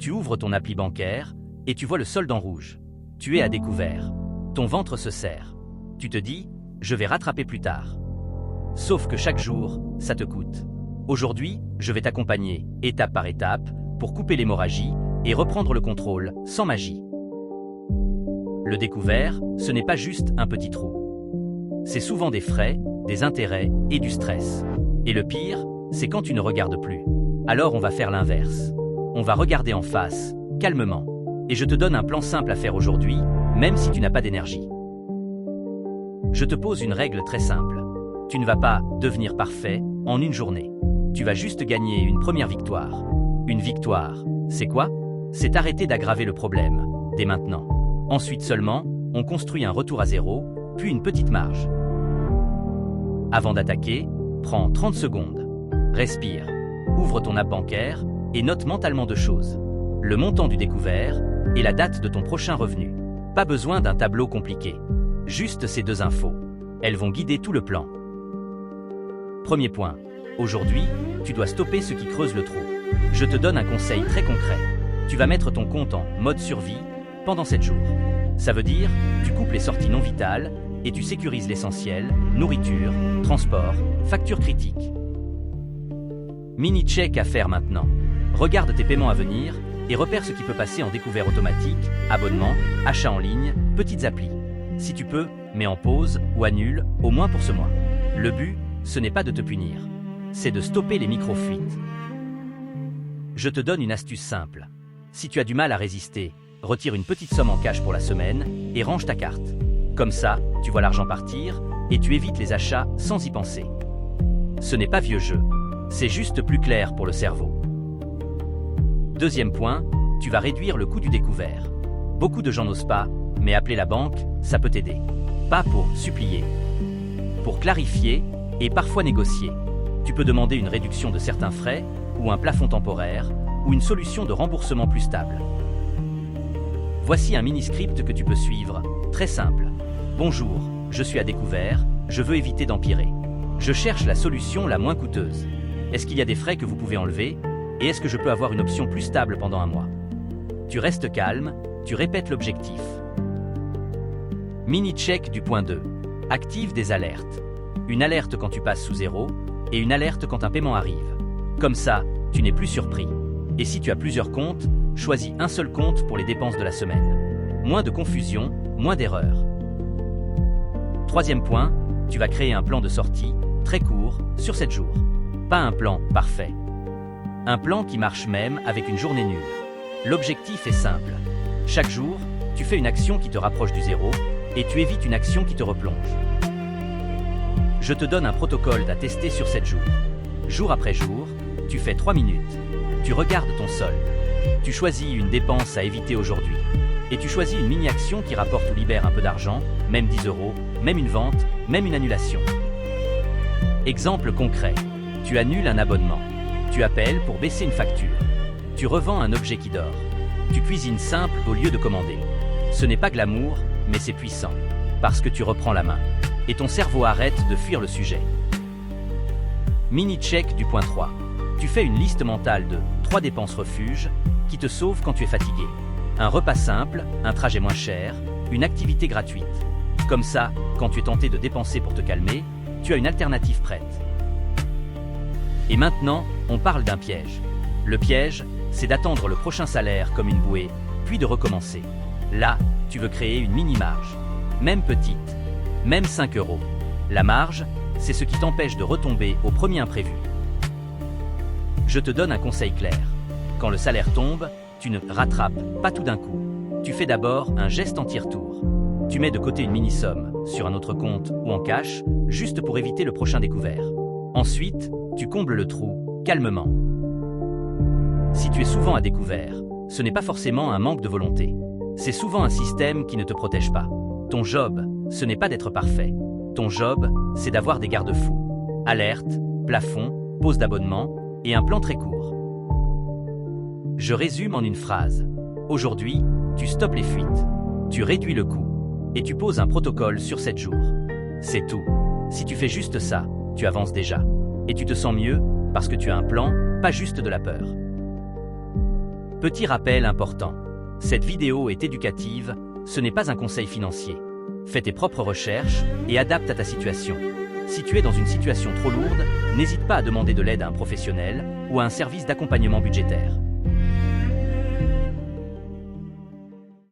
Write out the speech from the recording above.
Tu ouvres ton appli bancaire et tu vois le solde en rouge. Tu es à découvert. Ton ventre se serre. Tu te dis, je vais rattraper plus tard. Sauf que chaque jour, ça te coûte. Aujourd'hui, je vais t'accompagner, étape par étape, pour couper l'hémorragie et reprendre le contrôle, sans magie. Le découvert, ce n'est pas juste un petit trou. C'est souvent des frais, des intérêts et du stress. Et le pire, c'est quand tu ne regardes plus. Alors on va faire l'inverse. On va regarder en face, calmement. Et je te donne un plan simple à faire aujourd'hui, même si tu n'as pas d'énergie. Je te pose une règle très simple. Tu ne vas pas devenir parfait en une journée. Tu vas juste gagner une première victoire. Une victoire, c'est quoi? C'est arrêter d'aggraver le problème, dès maintenant. Ensuite seulement, on construit un retour à zéro, puis une petite marge. Avant d'attaquer, prends 30 secondes. Respire. Ouvre ton app bancaire et note mentalement deux choses. Le montant du découvert et la date de ton prochain revenu. Pas besoin d'un tableau compliqué. Juste ces deux infos. Elles vont guider tout le plan. Premier point. Aujourd'hui, tu dois stopper ce qui creuse le trou. Je te donne un conseil très concret. Tu vas mettre ton compte en mode survie pendant 7 jours. Ça veut dire, tu coupes les sorties non vitales et tu sécurises l'essentiel, nourriture, transport, factures critiques. Mini-check à faire maintenant. Regarde tes paiements à venir et repère ce qui peut passer en découvert automatique, abonnement, achat en ligne, petites applis. Si tu peux, mets en pause ou annule, au moins pour ce mois. Le but, ce n'est pas de te punir. C'est de stopper les micro-fuites. Je te donne une astuce simple. Si tu as du mal à résister, retire une petite somme en cash pour la semaine et range ta carte. Comme ça, tu vois l'argent partir et tu évites les achats sans y penser. Ce n'est pas vieux jeu, c'est juste plus clair pour le cerveau. Deuxième point, tu vas réduire le coût du découvert. Beaucoup de gens n'osent pas, mais appeler la banque, ça peut t'aider. Pas pour supplier, pour clarifier et parfois négocier. Tu peux demander une réduction de certains frais ou un plafond temporaire ou une solution de remboursement plus stable. Voici un mini-script que tu peux suivre, très simple. Bonjour, je suis à découvert, je veux éviter d'empirer. Je cherche la solution la moins coûteuse. Est-ce qu'il y a des frais que vous pouvez enlever? Et est-ce que je peux avoir une option plus stable pendant un mois? Tu restes calme, tu répètes l'objectif. Mini-check du point 2. Active des alertes. Une alerte quand tu passes sous zéro et une alerte quand un paiement arrive. Comme ça, tu n'es plus surpris. Et si tu as plusieurs comptes, choisis un seul compte pour les dépenses de la semaine. Moins de confusion, moins d'erreurs. Troisième point, tu vas créer un plan de sortie, très court, sur 7 jours. Pas un plan parfait. Un plan qui marche même avec une journée nulle. L'objectif est simple. Chaque jour, tu fais une action qui te rapproche du zéro et tu évites une action qui te replonge. Je te donne un protocole à tester sur 7 jours. Jour après jour, tu fais 3 minutes. Tu regardes ton solde. Tu choisis une dépense à éviter aujourd'hui. Et tu choisis une mini-action qui rapporte ou libère un peu d'argent, même 10 €, même une vente, même une annulation. Exemple concret. Tu annules un abonnement. Tu appelles pour baisser une facture. Tu revends un objet qui dort. Tu cuisines simple au lieu de commander. Ce n'est pas glamour, mais c'est puissant. Parce que tu reprends la main. Et ton cerveau arrête de fuir le sujet. Mini-check du point 3. Tu fais une liste mentale de 3 dépenses refuges qui te sauvent quand tu es fatigué. Un repas simple, un trajet moins cher, une activité gratuite. Comme ça, quand tu es tenté de dépenser pour te calmer, tu as une alternative prête. Et maintenant, on parle d'un piège. Le piège, c'est d'attendre le prochain salaire comme une bouée, puis de recommencer. Là, tu veux créer une mini-marge. Même petite, même 5 €. La marge, c'est ce qui t'empêche de retomber au premier imprévu. Je te donne un conseil clair. Quand le salaire tombe, tu ne rattrapes pas tout d'un coup. Tu fais d'abord un geste anti-retour. Tu mets de côté une mini-somme sur un autre compte ou en cash, juste pour éviter le prochain découvert. Ensuite, tu combles le trou, calmement. Si tu es souvent à découvert, ce n'est pas forcément un manque de volonté. C'est souvent un système qui ne te protège pas. Ton job, ce n'est pas d'être parfait. Ton job, c'est d'avoir des garde-fous. Alerte, plafond, pause d'abonnement et un plan très court. Je résume en une phrase. Aujourd'hui, tu stoppes les fuites. Tu réduis le coût. Et tu poses un protocole sur 7 jours. C'est tout. Si tu fais juste ça, tu avances déjà. Et tu te sens mieux parce que tu as un plan, pas juste de la peur. Petit rappel important. Cette vidéo est éducative, ce n'est pas un conseil financier. Fais tes propres recherches et adapte à ta situation. Si tu es dans une situation trop lourde, n'hésite pas à demander de l'aide à un professionnel ou à un service d'accompagnement budgétaire.